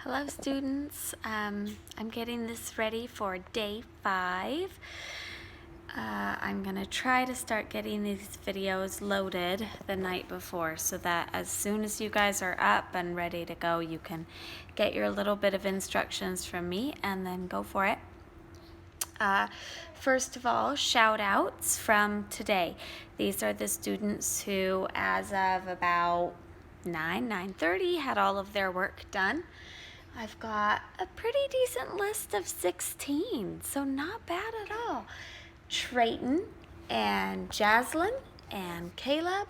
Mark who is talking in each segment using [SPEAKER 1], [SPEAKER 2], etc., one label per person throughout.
[SPEAKER 1] Hello students, I'm getting this ready for day 5. I'm gonna try to start getting these videos loaded the night before so that as soon as you guys are up and ready to go, you can get your little bit of instructions from me and then go for it. First of all, shout outs from today. These are the students who, as of about 9:30, had all of their work done. I've got a pretty decent list of 16, so not bad at all. Trayton and Jaslyn and Caleb,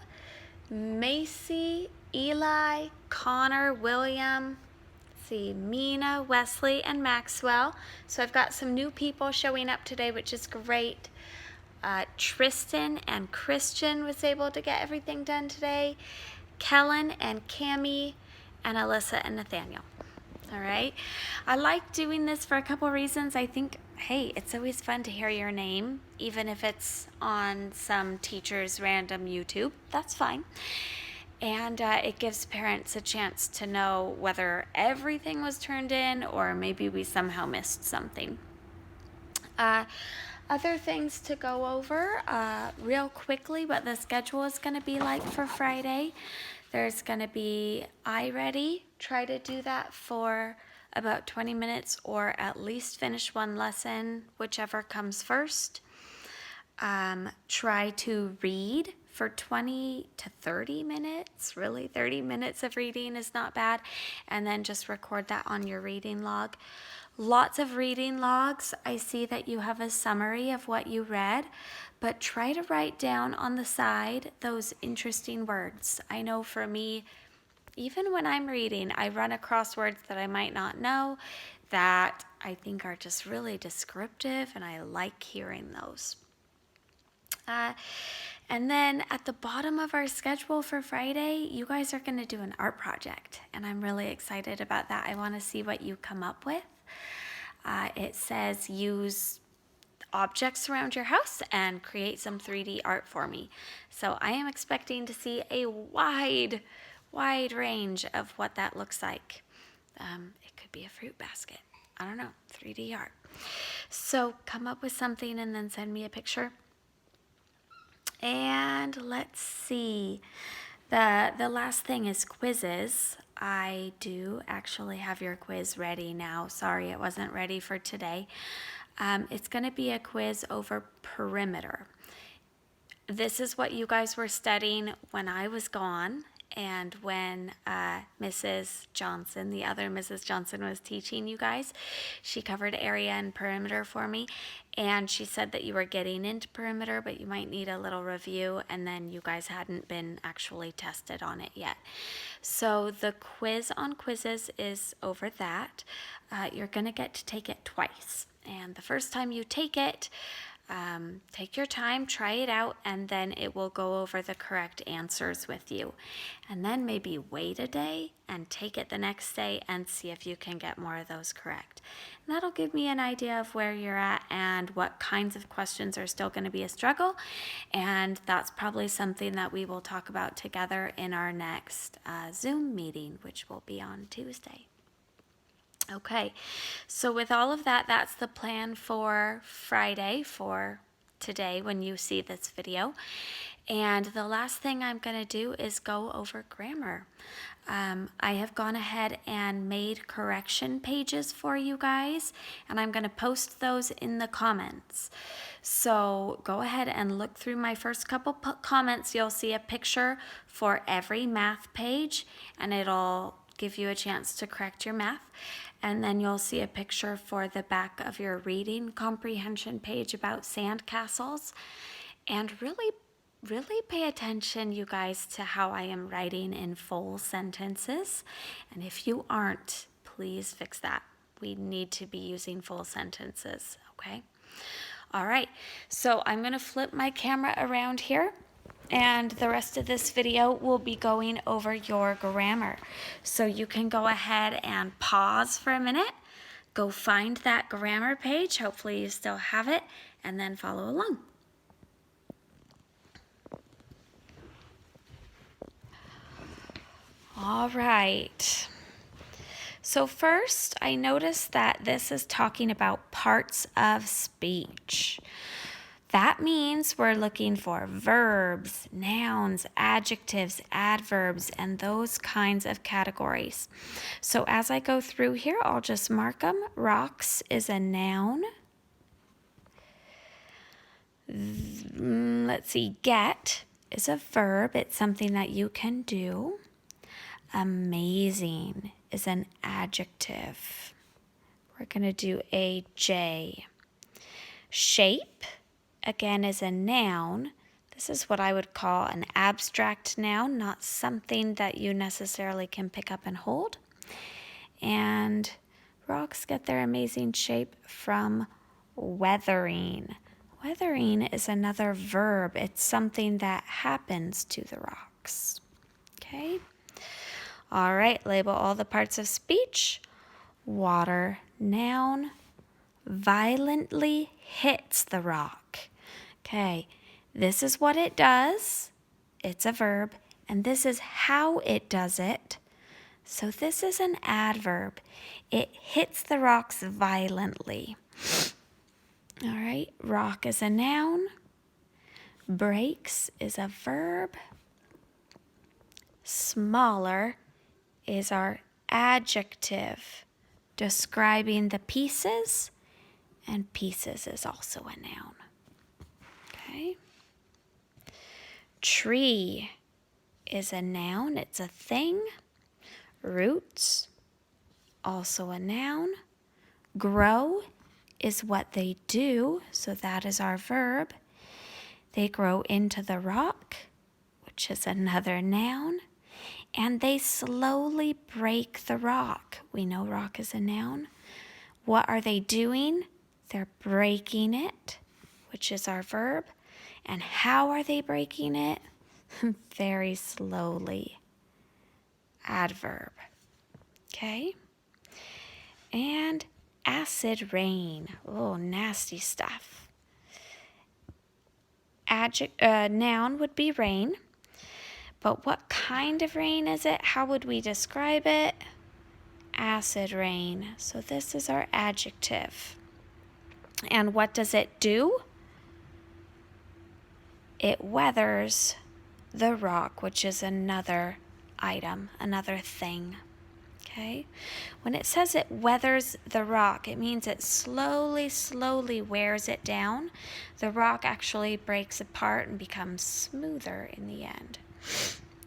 [SPEAKER 1] Macy, Eli, Connor, William, see, Mina, Wesley, and Maxwell. So I've got some new people showing up today, which is great. Tristan and Christian was able to get everything done today. Kellen and Cami, and Alyssa and Nathaniel. All right. I like doing this for a couple reasons. I think, hey, it's always fun to hear your name, even if it's on some teacher's random YouTube. That's fine. And it gives parents a chance to know whether everything was turned in or maybe we somehow missed something. Other things to go over real quickly, what the schedule is going to be like for Friday. There's going to be iReady. Try to do that for about 20 minutes or at least finish one lesson, whichever comes first. Try to read for 20 to 30 minutes. Really, 30 minutes of reading is not bad. And then just record that on your reading log. Lots of reading logs. I see that you have a summary of what you read, but try to write down on the side those interesting words. I know for me, even when I'm reading, I run across words that I might not know that I think are just really descriptive, and I like hearing those. And then at the bottom of our schedule for Friday, you guys are going to do an art project, and I'm really excited about that. I want to see what you come up with. It says use objects around your house and create some 3D art for me. So I am expecting to see a wide range of what that looks like. It could be a fruit basket. I don't know, 3D art. So come up with something and then send me a picture. And let's see. The last thing is quizzes. I do actually have your quiz ready now. Sorry, it wasn't ready for today. It's going to be a quiz over perimeter. This is what you guys were studying when I was gone and when Mrs. Johnson, the other Mrs. Johnson, was teaching you guys. She covered area and perimeter for me, and she said that you were getting into perimeter, but you might need a little review, and then you guys hadn't been actually tested on it yet. So the quiz on quizzes is over that. You're going to get to take it twice, and the first time you take it, take your time, try it out, and then it will go over the correct answers with you. And then maybe wait a day and take it the next day and see if you can get more of those correct. And that'll give me an idea of where you're at and what kinds of questions are still going to be a struggle. And that's probably something that we will talk about together in our next Zoom meeting, which will be on Tuesday. Okay, so with all of that, that's the plan for Friday, for today when you see this video. And the last thing I'm going to do is go over grammar. I have gone ahead and made correction pages for you guys, and I'm going to post those in the comments. So go ahead and look through my first couple comments. You'll see a picture for every math page, and it'll give you a chance to correct your math. And then you'll see a picture for the back of your reading comprehension page about sandcastles. And really pay attention, you guys, to how I am writing in full sentences. And if you aren't, please fix that. We need to be using full sentences, okay? All right, so I'm going to flip my camera around here, and the rest of this video will be going over your grammar. So you can go ahead and pause for a minute, go find that grammar page, hopefully you still have it, and then follow along. All right, So first, I noticed that this is talking about parts of speech. That means we're looking for verbs, nouns, adjectives, adverbs, and those kinds of categories. So as I go through here, I'll just mark them. Rocks is a noun. Let's see, get is a verb. It's something that you can do. Amazing is an adjective. We're going to do a J. Shape, again, is a noun. This is what I would call an abstract noun, not something that you necessarily can pick up and hold. And rocks get their amazing shape from weathering. Weathering is another verb. It's something that happens to the rocks. Okay? All right, label all the parts of speech. Water, noun, violently hits the rock. Okay, this is what it does. It's a verb, and this is how it does it. So this is an adverb. It hits the rocks violently. All right, rock is a noun. Breaks is a verb. Smaller is our adjective describing the pieces, and pieces is also a noun. Okay. Tree is a noun. It's a thing. Roots, also a noun. Grow is what they do, so that is our verb. They grow into the rock, which is another noun. And they slowly break the rock. We know rock is a noun. What are they doing? They're breaking it, which is our verb. And how are they breaking it? Very slowly. Adverb. Okay? And acid rain. Oh, nasty stuff. Noun would be rain. But what kind of rain is it? How would we describe it? Acid rain. So this is our adjective. And what does it do? It weathers the rock, which is another item, another thing. Okay? When it says it weathers the rock, it means it slowly wears it down. The rock actually breaks apart and becomes smoother in the end.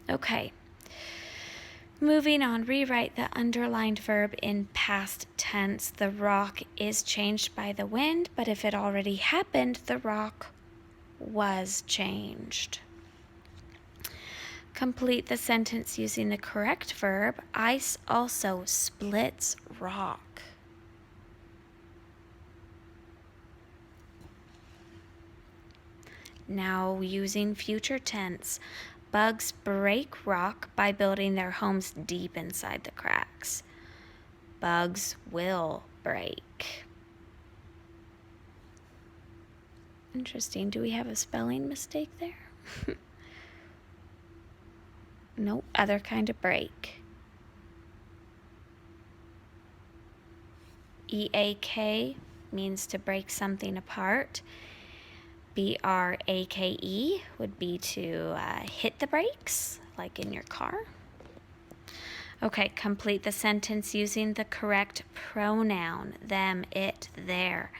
[SPEAKER 1] Okay. Moving on, rewrite the underlined verb in past tense. The rock is changed by the wind, but if it already happened, the rock was changed. Complete the sentence using the correct verb. Ice also splits rock. Now using future tense. Bugs break rock by building their homes deep inside the cracks. Bugs will break. Interesting. Do we have a spelling mistake there? No, other kind of break. E-A-K means to break something apart. B-R-A-K-E would be to hit the brakes, like in your car. Okay, complete the sentence using the correct pronoun, them, it, their.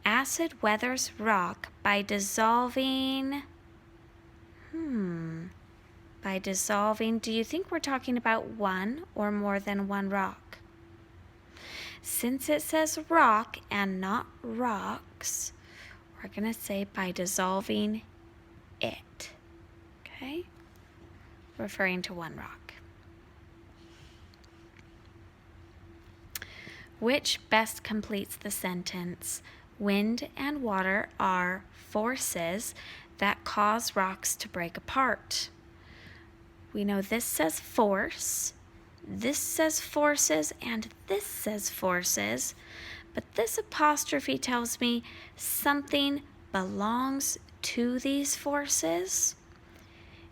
[SPEAKER 1] Acid weathers rock by dissolving, by dissolving, do you think we're talking about one or more than one rock? Since it says rock and not rocks, we're going to say by dissolving it, okay? Referring to one rock. Which best completes the sentence? Wind and water are forces that cause rocks to break apart. We know this says force, this says forces, and this says forces. But this apostrophe tells me something belongs to these forces.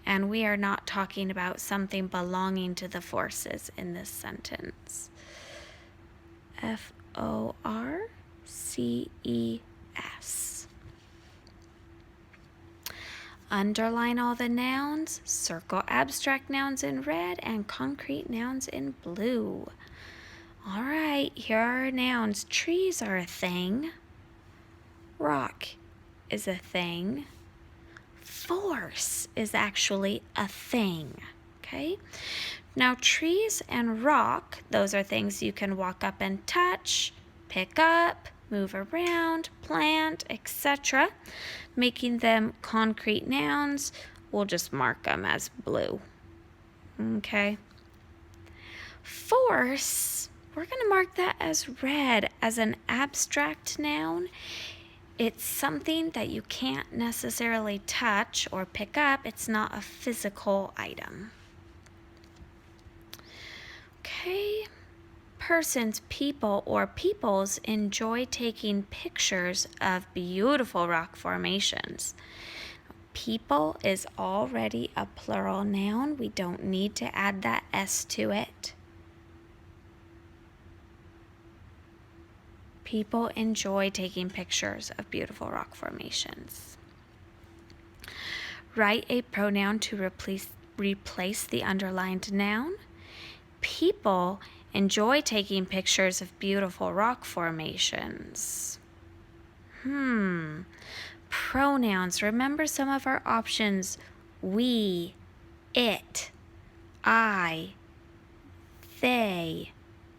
[SPEAKER 1] And we are not talking about something belonging to the forces in this sentence. Forces. Underline all the nouns, circle abstract nouns in red and concrete nouns in blue. All right, here are our nouns. Trees are a thing. Rock is a thing. Force is actually a thing, okay? Now, trees and rock, those are things you can walk up and touch, pick up, move around, plant, etc. Making them concrete nouns, we'll just mark them as blue, okay? Force, we're going to mark that as red, as an abstract noun. It's something that you can't necessarily touch or pick up. It's not a physical item. Okay. Persons, people, or peoples enjoy taking pictures of beautiful rock formations. People is already a plural noun. We don't need to add that S to it. People enjoy taking pictures of beautiful rock formations. Write a pronoun to replace the underlined noun. People enjoy taking pictures of beautiful rock formations. Pronouns. Remember some of our options. We, it, I, they,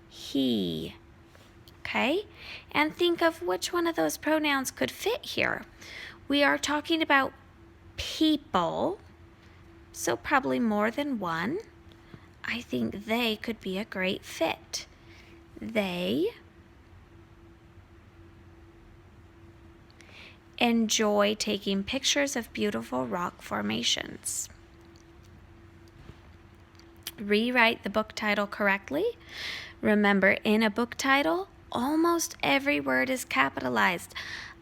[SPEAKER 1] he. Okay? And think of which one of those pronouns could fit here. We are talking about people, so probably more than one. I think they could be a great fit. They enjoy taking pictures of beautiful rock formations. Rewrite the book title correctly. Remember, in a book title, almost every word is capitalized,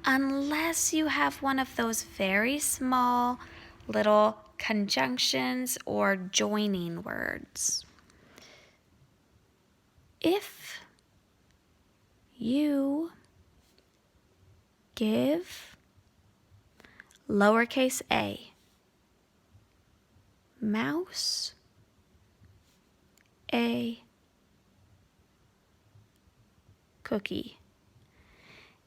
[SPEAKER 1] unless you have one of those very small little conjunctions or joining words. If you give lowercase a mouse a cookie.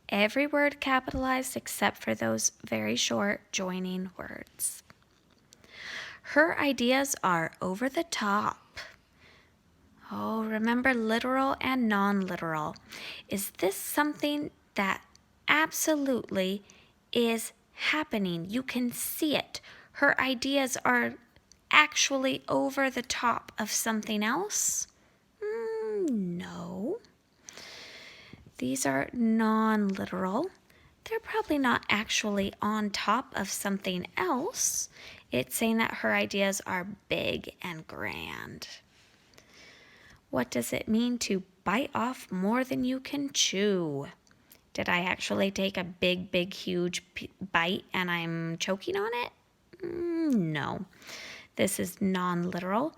[SPEAKER 1] Every word capitalized except for those very short joining words. Her ideas are over the top. Oh, remember literal and non-literal. Is this something that absolutely is happening? You can see it. Her ideas are actually over the top of something else? No. These are non-literal. They're probably not actually on top of something else. It's saying that her ideas are big and grand. What does it mean to bite off more than you can chew? Did I actually take a big, huge bite and I'm choking on it? No. This is non-literal,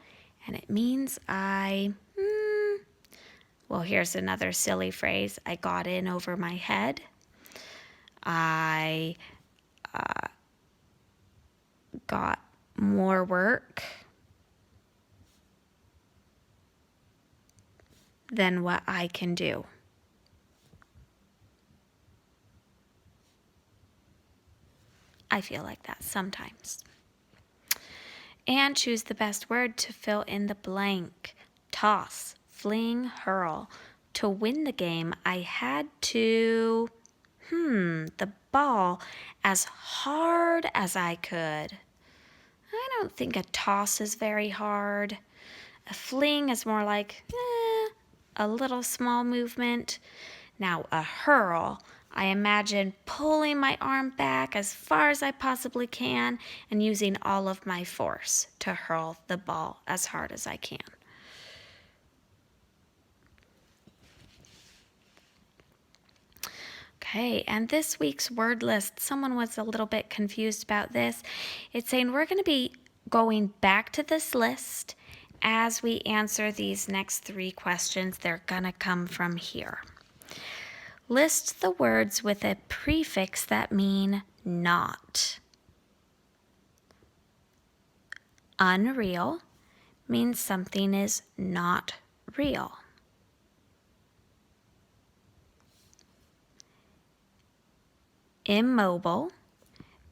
[SPEAKER 1] and it means well, here's another silly phrase. I got in over my head. I got more work than what I can do. I feel like that sometimes. And choose the best word to fill in the blank. Toss, fling, hurl. To win the game, I had to, the ball as hard as I could. I don't think a toss is very hard. A fling is more like, a little small movement. Now, a hurl, I imagine pulling my arm back as far as I possibly can and using all of my force to hurl the ball as hard as I can. Okay, and this week's word list, someone was a little bit confused about this. It's saying we're going to be going back to this list as we answer these next 3 questions, they're gonna come from here. List the words with a prefix that mean not. Unreal means something is not real. Immobile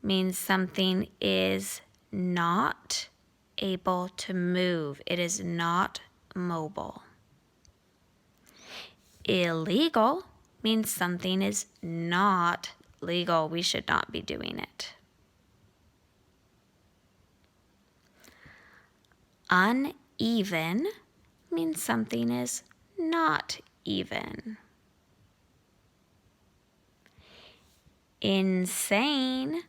[SPEAKER 1] means something is not able to move. It is not mobile. Illegal means something is not legal. We should not be doing it. Uneven means something is not even. Insane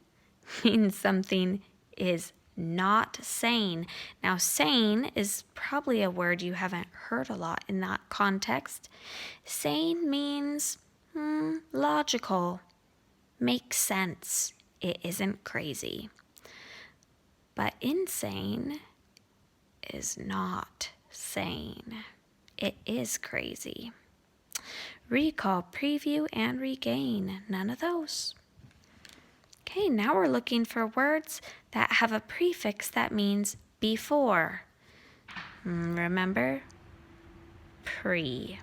[SPEAKER 1] means something is not sane. Now, sane is probably a word you haven't heard a lot in that context. Sane means logical, makes sense. It isn't crazy. But insane is not sane. It is crazy. Recall, preview, and regain. None of those. Okay, now we're looking for words that have a prefix that means before. Remember? Pre.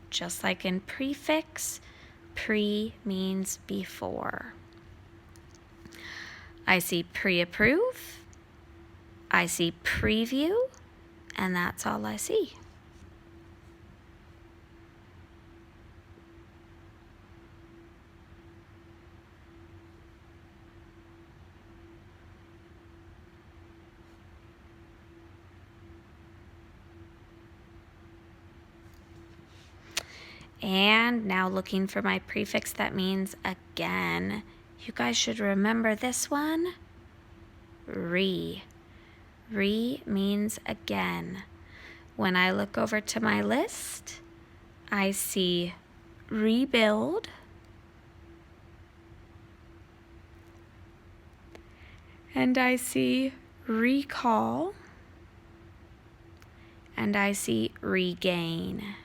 [SPEAKER 1] Just like in prefix, pre means before. I see pre-approve. I see preview, and that's all I see. And now looking for my prefix that means again. You guys should remember this one. Re. Re means again. When I look over to my list, I see rebuild, and I see recall, and I see regain.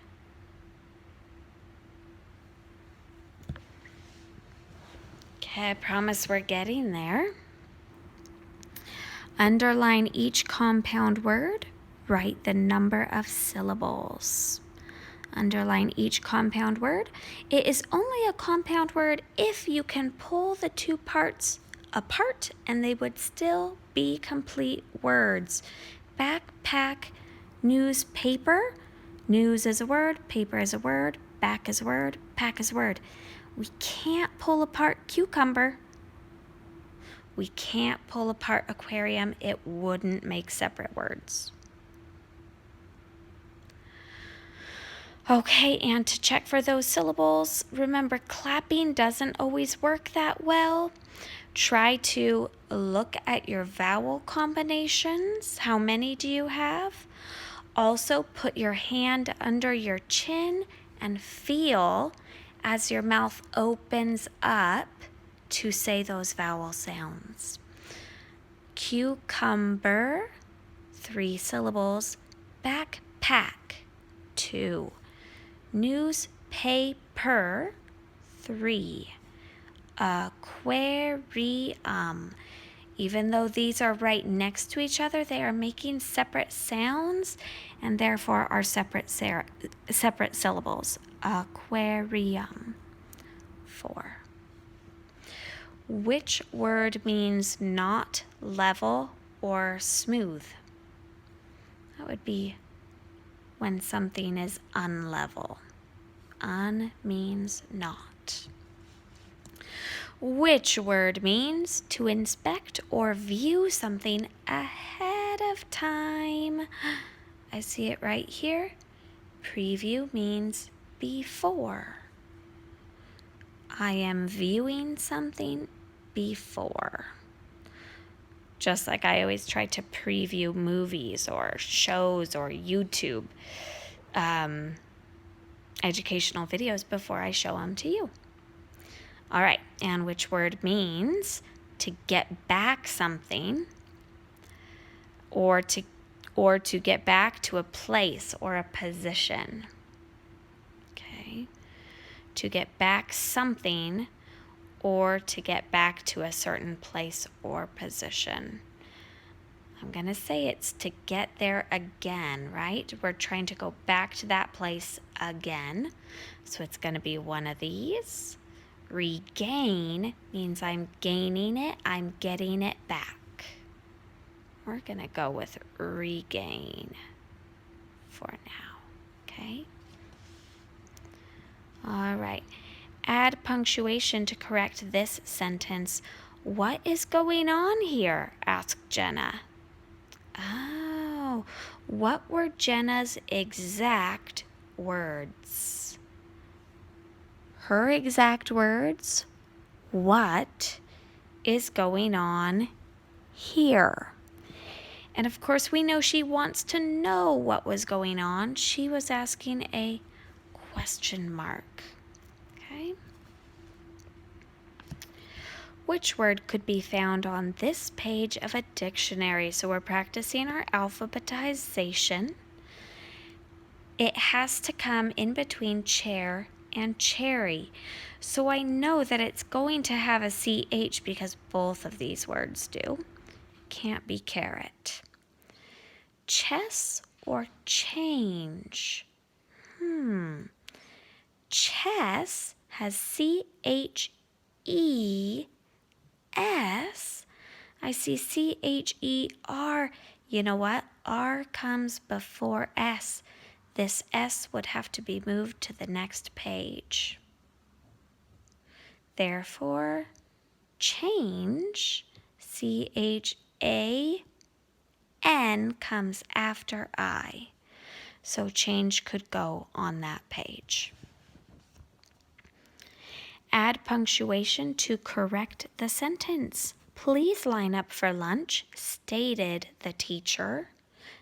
[SPEAKER 1] Okay, I promise we're getting there. Underline each compound word. Write the number of syllables. Underline each compound word. It is only a compound word if you can pull the 2 parts apart and they would still be complete words. Backpack, newspaper. News is a word, paper is a word, back is a word, pack is a word. We can't pull apart cucumber. We can't pull apart aquarium. It wouldn't make separate words. Okay, and to check for those syllables, remember clapping doesn't always work that well. Try to look at your vowel combinations. How many do you have? Also, put your hand under your chin and feel as your mouth opens up to say those vowel sounds. Cucumber, 3 syllables. Backpack, 2. Newspaper, 3. Aquarium. Even though these are right next to each other, they are making separate sounds and therefore are separate syllables. Aquarium, 4. Which word means not level or smooth? That would be when something is unlevel. Un means not. Which word means to inspect or view something ahead of time? I see it right here. Preview means before. I am viewing something before. Just like I always try to preview movies or shows or YouTube educational videos before I show them to you. All right, and which word means to get back something or or to get back to a place or a position. Okay. To get back something or to get back to a certain place or position. I'm going to say it's to get there again, right? We're trying to go back to that place again. So it's going to be one of these. Regain means I'm gaining it, I'm getting it back. We're going to go with regain for now, okay? All right. Add punctuation to correct this sentence. What is going on here? Asked Jenna. Oh, what were Jenna's exact words? Her exact words? What is going on here? And of course, we know she wants to know what was going on. She was asking a question mark. Okay. Which word could be found on this page of a dictionary? So we're practicing our alphabetization. It has to come in between chair and cherry. So I know that it's going to have a CH because both of these words do. Can't be carrot. Chess or change? Chess has CHES. I see CHER. You know what? R comes before S. This S would have to be moved to the next page. Therefore, change, CHAN, comes after I. So change could go on that page. Add punctuation to correct the sentence. Please line up for lunch, stated the teacher.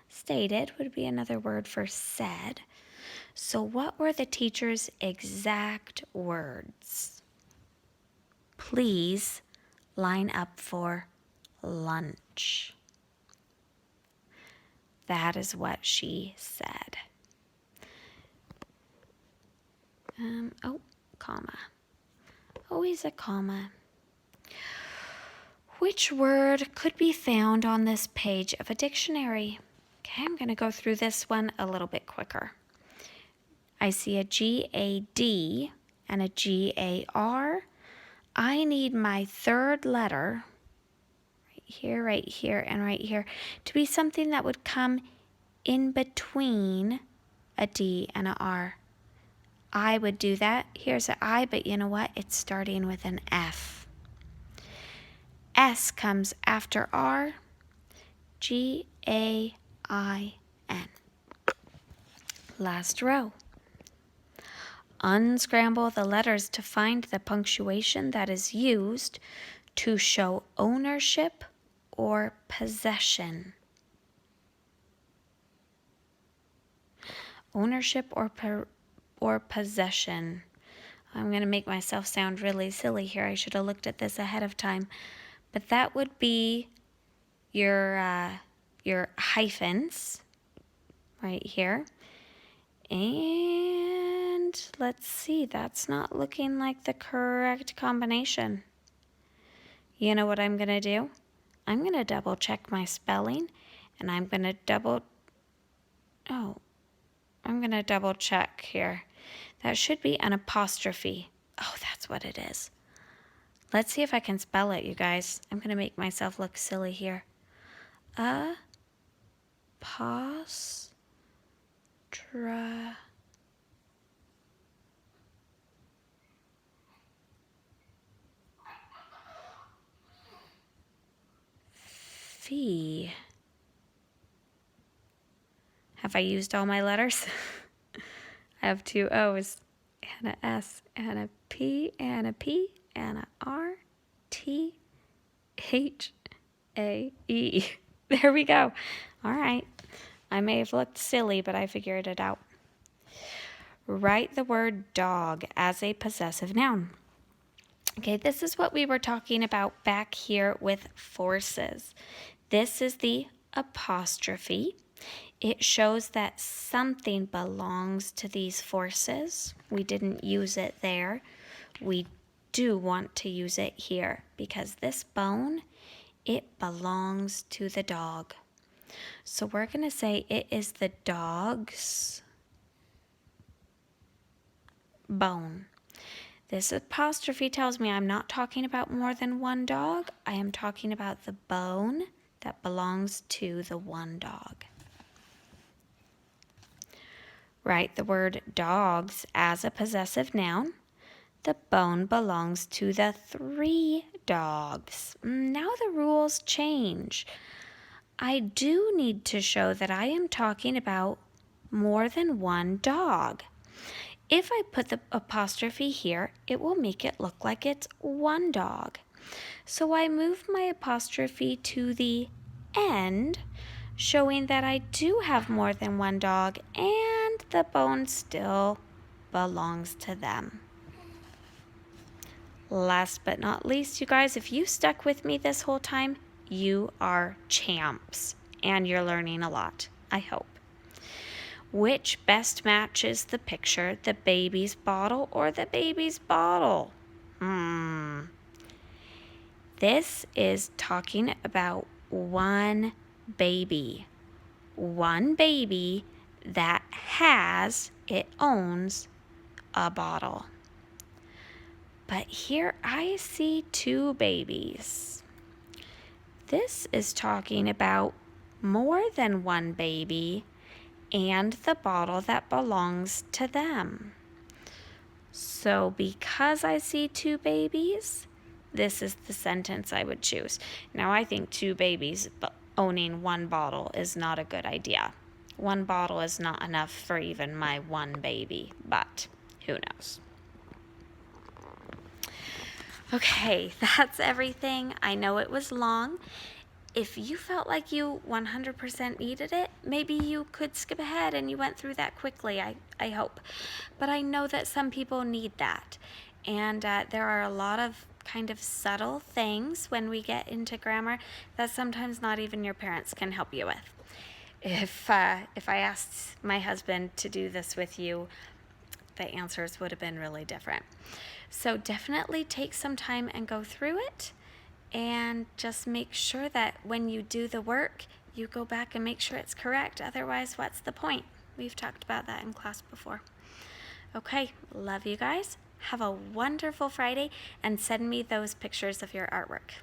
[SPEAKER 1] Stated would be another word for said. So what were the teacher's exact words? Please line up for lunch. That is what she said. Comma. Always a comma. Which word could be found on this page of a dictionary? Okay, I'm going to go through this one a little bit quicker. I see a GAD and a GAR. I need my third letter, right here, and right here, to be something that would come in between a D and a R. I would do that. Here's an I, but you know what? It's starting with an F. S comes after R. GAIN. Last row. Unscramble the letters to find the punctuation that is used to show ownership or possession. Ownership or possession. I'm going to make myself sound really silly here. I should have looked at this ahead of time. But that would be your hyphens right here. And let's see, that's not looking like the correct combination. You know what I'm going to do? I'm going to double check my spelling, and I'm going to double check here. That should be an apostrophe. Oh, that's what it is. Let's see if I can spell it, you guys. I'm going to make myself look silly here. Fee. Have I used all my letters? I have two O's and a S and a P and a P and a R T H A E. There we go. All right. I may have looked silly, but I figured it out. Write the word dog as a possessive noun. Okay, this is what we were talking about back here with forces. This is the apostrophe. It shows that something belongs to these forces. We didn't use it there. We do want to use it here because this bone, it belongs to the dog. So we're going to say it is the dog's bone. This apostrophe tells me I'm not talking about more than one dog. I am talking about the bone that belongs to the one dog. Write the word dogs as a possessive noun. The bone belongs to the 3 dogs. Now the rules change. I do need to show that I am talking about more than one dog. If I put the apostrophe here, it will make it look like it's one dog. So I move my apostrophe to the end, showing that I do have more than one dog and the bone still belongs to them. Last but not least, you guys, if you stuck with me this whole time, you are champs and you're learning a lot, I hope. Which best matches the picture, the baby's bottle or the baby's bottle? This is talking about one baby. One baby that it owns a bottle. But here I see 2 babies. This is talking about more than one baby and the bottle that belongs to them. So because I see 2 babies, this is the sentence I would choose. Now I think 2 babies owning one bottle is not a good idea. One bottle is not enough for even my one baby, but who knows? Okay, that's everything. I know it was long. If you felt like you 100% needed it, maybe you could skip ahead and you went through that quickly, I hope. But I know that some people need that. And there are a lot of kind of subtle things when we get into grammar that sometimes not even your parents can help you with. If I asked my husband to do this with you, the answers would have been really different. So definitely take some time and go through it. And just make sure that when you do the work, you go back and make sure it's correct. Otherwise, what's the point? We've talked about that in class before. Okay, love you guys. Have a wonderful Friday and send me those pictures of your artwork.